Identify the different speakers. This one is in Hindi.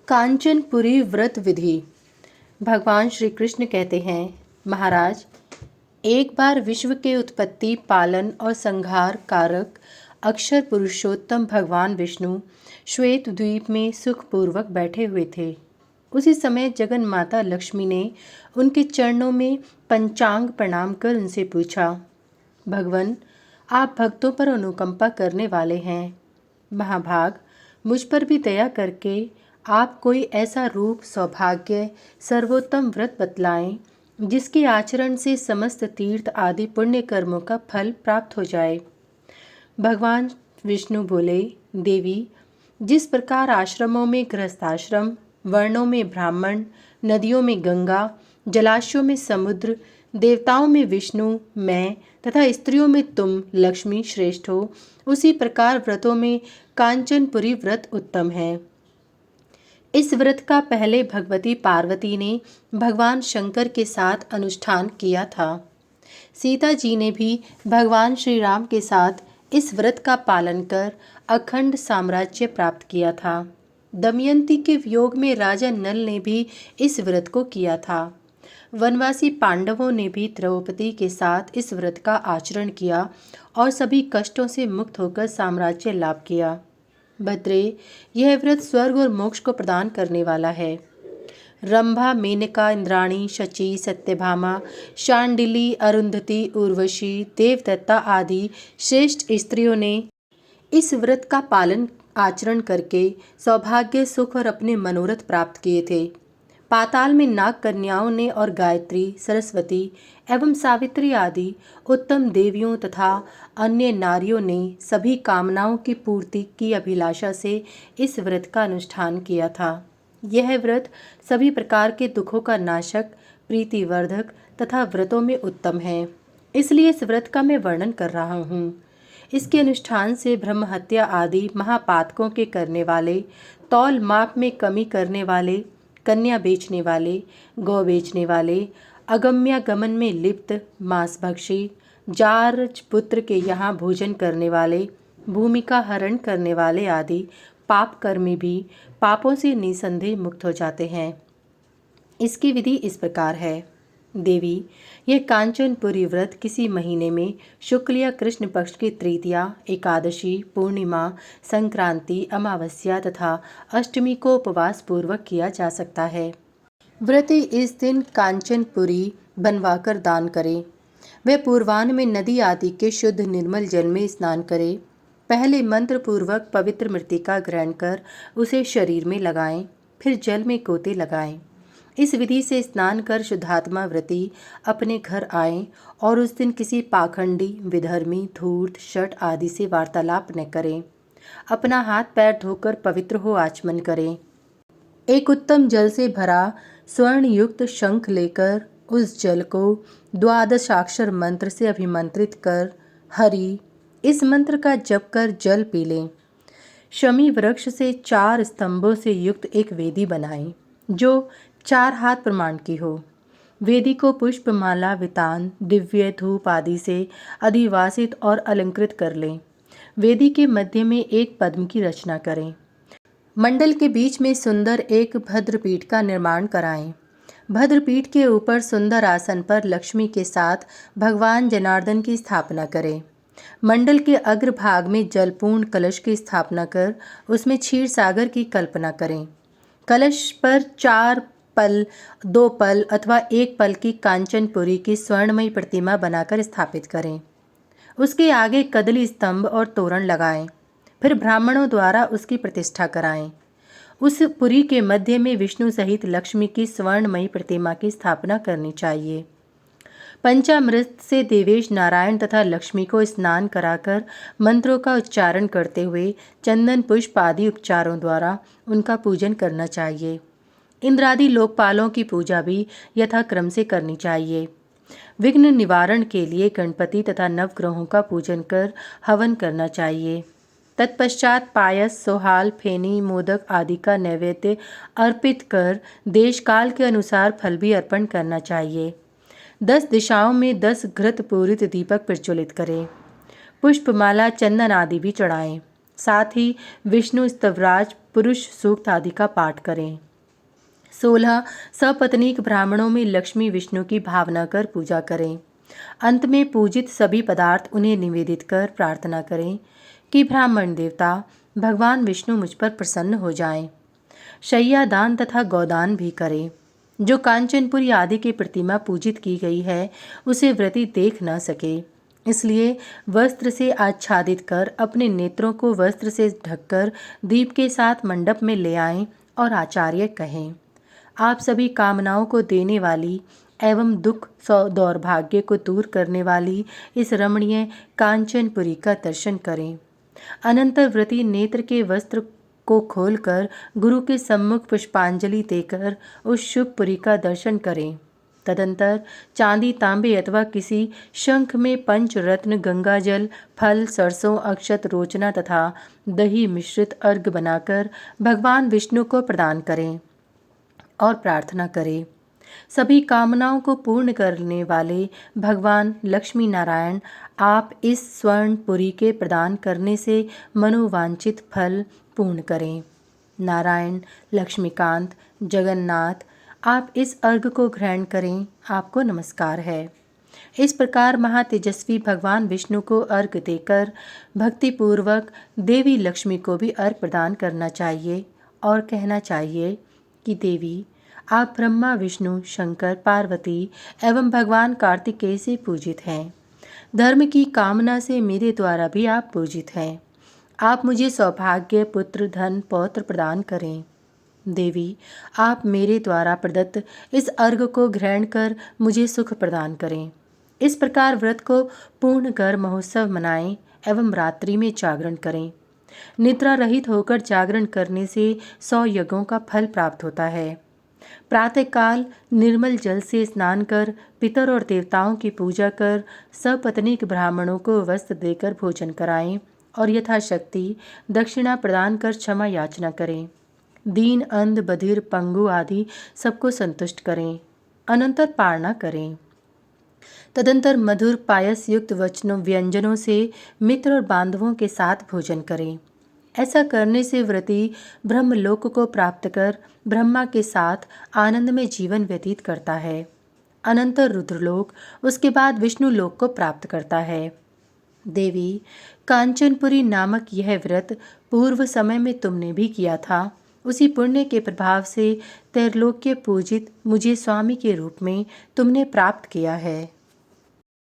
Speaker 1: कांचनपुरी व्रत विधि। भगवान श्री कृष्ण कहते हैं, महाराज, एक बार विश्व के उत्पत्ति, पालन और संहार कारक अक्षर पुरुषोत्तम भगवान विष्णु श्वेत द्वीप में सुखपूर्वक बैठे हुए थे। उसी समय जगन माता लक्ष्मी ने उनके चरणों में पंचांग प्रणाम कर उनसे पूछा, भगवन, आप भक्तों पर अनुकंपा करने वाले हैं। महाभाग, मुझ पर भी दया करके आप कोई ऐसा रूप, सौभाग्य, सर्वोत्तम व्रत बतलाएं जिसके आचरण से समस्त तीर्थ आदि पुण्य कर्मों का फल प्राप्त हो जाए। भगवान विष्णु बोले, देवी, जिस प्रकार आश्रमों में गृहस्थाश्रम, वर्णों में ब्राह्मण, नदियों में गंगा, जलाशयों में समुद्र, देवताओं में विष्णु, मैं तथा स्त्रियों में तुम लक्ष्मी श्रेष्ठ हो, उसी प्रकार व्रतों में कांचनपुरी व्रत उत्तम है। इस व्रत का पहले भगवती पार्वती ने भगवान शंकर के साथ अनुष्ठान किया था। सीता जी ने भी भगवान श्री राम के साथ इस व्रत का पालन कर अखंड साम्राज्य प्राप्त किया था। दमयंती के वियोग में राजा नल ने भी इस व्रत को किया था। वनवासी पांडवों ने भी द्रौपदी के साथ इस व्रत का आचरण किया और सभी कष्टों से मुक्त होकर साम्राज्य लाभ किया। भद्रे, यह व्रत स्वर्ग और मोक्ष को प्रदान करने वाला है। रंभा, मेनका, इंद्राणी, शची, सत्यभामा, शांडिली, अरुंधति, उर्वशी, देवदत्ता आदि श्रेष्ठ स्त्रियों ने इस व्रत का पालन आचरण करके सौभाग्य, सुख और अपने मनोरथ प्राप्त किए थे। पाताल में नाग कन्याओं ने और गायत्री, सरस्वती एवं सावित्री आदि उत्तम देवियों तथा अन्य नारियों ने सभी कामनाओं की पूर्ति की अभिलाषा से इस व्रत का अनुष्ठान किया था। यह व्रत सभी प्रकार के दुखों का नाशक, प्रीतिवर्धक तथा व्रतों में उत्तम है, इसलिए इस व्रत का मैं वर्णन कर रहा हूँ। इसके अनुष्ठान से ब्रह्म हत्या आदि महापातकों के करने वाले, तौल माप में कमी करने वाले, कन्या बेचने वाले, गौ बेचने वाले, अगम्यागमन में लिप्त, मांसभक्षी, जार पुत्र के यहाँ भोजन करने वाले, भूमि का हरण करने वाले आदि पाप कर्मी भी पापों से निसंदेह मुक्त हो जाते हैं। इसकी विधि इस प्रकार है। देवी, यह कांचनपुरी व्रत किसी महीने में शुक्ल या कृष्ण पक्ष की तृतीया, एकादशी, पूर्णिमा, संक्रांति, अमावस्या तथा अष्टमी को उपवास पूर्वक किया जा सकता है। व्रती इस दिन कांचनपुरी बनवाकर दान करे। वह पूर्वाह्न में नदी आदि के शुद्ध निर्मल जल में स्नान करे। पहले मंत्र पूर्वक पवित्र मृत्तिका ग्रहण कर उसे शरीर में लगाएं, फिर जल में गोते लगाएं। इस विधि से स्नान कर शुद्धात्मा व्रती अपने घर आएं और उस दिन किसी पाखंडी, विधर्मी, धूर्त, शठ आदि से वार्तालाप न करें। अपना हाथ पैर धोकर पवित्र हो आचमन करें। एक उत्तम जल से भरा स्वर्ण युक्त शंख लेकर उस जल को 12 मंत्र से अभिमंत्रित कर हरि इस मंत्र का जप कर जल पी लें। शमी वृक्ष से 4 स्तंभों से युक्त एक वेदी बनाएं जो 4 हाथ प्रमाण की हो। वेदी को पुष्पमाला, वितान, दिव्य धूप आदि से अधिवासित और अलंकृत कर लें। वेदी के मध्य में एक पद्म की रचना करें। मंडल के बीच में सुंदर एक भद्रपीठ का निर्माण कराएं। भद्रपीठ के ऊपर सुंदर आसन पर लक्ष्मी के साथ भगवान जनार्दन की स्थापना करें। मंडल के अग्रभाग में जलपूर्ण कलश की स्थापना कर उसमें क्षीर सागर की कल्पना करें। कलश पर 4 पल, 2 पल अथवा 1 पल की कांचनपुरी की स्वर्णमयी प्रतिमा बनाकर स्थापित करें। उसके आगे कदली स्तंभ और तोरण लगाएं। फिर ब्राह्मणों द्वारा उसकी प्रतिष्ठा कराएं। उस पुरी के मध्य में विष्णु सहित लक्ष्मी की स्वर्णमयी प्रतिमा की स्थापना करनी चाहिए। पंचामृत से देवेश नारायण तथा लक्ष्मी को स्नान कराकर मंत्रों का उच्चारण करते हुए चंदन पुष्प आदि उपचारों द्वारा उनका पूजन करना चाहिए। इंद्रादि लोकपालों की पूजा भी यथाक्रम से करनी चाहिए। विघ्न निवारण के लिए गणपति तथा नवग्रहों का पूजन कर हवन करना चाहिए। तत्पश्चात पायस, सोहाल, फेनी, मोदक आदि का नैवेद्य अर्पित कर देश काल के अनुसार फल भी अर्पण करना चाहिए। 10 दिशाओं में 10 घृत पूरित दीपक प्रज्वलित करें। पुष्पमाला, चंदन आदि भी चढ़ाएं। साथ ही विष्णु स्तवराज पुरुष सूक्त आदि का पाठ करें। 16 सपत्नीक ब्राह्मणों में लक्ष्मी विष्णु की भावना कर पूजा करें। अंत में पूजित सभी पदार्थ उन्हें निवेदित कर प्रार्थना करें कि ब्राह्मण देवता भगवान विष्णु मुझ पर प्रसन्न हो जाएं। शैया दान तथा गौदान भी करें। जो कांचनपुरी आदि की प्रतिमा पूजित की गई है उसे व्रती देख न सके, इसलिए वस्त्र से आच्छादित कर अपने नेत्रों को वस्त्र से ढककर दीप के साथ मंडप में ले आएं और आचार्य कहें, आप सभी कामनाओं को देने वाली एवं दुख दौर्भाग्य को दूर करने वाली इस रमणीय कांचनपुरी का दर्शन करें। अनंतर व्रती नेत्र के वस्त्र को खोलकर गुरु के सम्मुख पुष्पांजलि देकर उस शुभ पुरी का दर्शन करें। तदंतर चांदी, तांबे अथवा किसी शंख में पंचरत्न, गंगाजल, फल, सरसों, अक्षत, रोचना तथा दही मिश्रित अर्घ बनाकर भगवान विष्णु को प्रदान करें और प्रार्थना करें। सभी कामनाओं को पूर्ण करने वाले भगवान लक्ष्मी नारायण, आप इस स्वर्ण पुरी के प्रदान करने से मनोवांछित फल पूर्ण करें। नारायण, लक्ष्मीकांत, जगन्नाथ, आप इस अर्घ को ग्रहण करें, आपको नमस्कार है। इस प्रकार महातेजस्वी भगवान विष्णु को अर्घ देकर भक्तिपूर्वक देवी लक्ष्मी को भी अर्घ प्रदान करना चाहिए और कहना चाहिए कि देवी, आप ब्रह्मा, विष्णु, शंकर, पार्वती एवं भगवान कार्तिकेय से पूजित हैं। धर्म की कामना से मेरे द्वारा भी आप पूजित हैं। आप मुझे सौभाग्य, पुत्र, धन, पौत्र प्रदान करें। देवी, आप मेरे द्वारा प्रदत्त इस अर्घ को ग्रहण कर मुझे सुख प्रदान करें। इस प्रकार व्रत को पूर्ण कर महोत्सव मनाएं एवं रात्रि में जागरण करें। निद्रा रहित होकर जागरण करने से 100 यज्ञों का फल प्राप्त होता है। प्रातःकाल निर्मल जल से स्नान कर पितर और देवताओं की पूजा कर सपत्नीक ब्राह्मणों को वस्त्र देकर भोजन कराएं और यथाशक्ति दक्षिणा प्रदान कर क्षमा याचना करें। दीन, अंध, बधिर, पंगु आदि सबको संतुष्ट करें। अनंतर पारणा करें। तदंतर मधुर पायस युक्त व्यंजनों से मित्र और बांधवों के साथ भोजन करें। ऐसा करने से व्रती ब्रह्मलोक को प्राप्त कर ब्रह्मा के साथ आनंद में जीवन व्यतीत करता है। अनंतर रुद्रलोक, उसके बाद विष्णु लोक को प्राप्त करता है। देवी, कांचनपुरी नामक यह व्रत पूर्व समय में तुमने भी किया था। उसी पुण्य के प्रभाव से त्रैलोक्य पूजित मुझे स्वामी के रूप में तुमने प्राप्त किया है।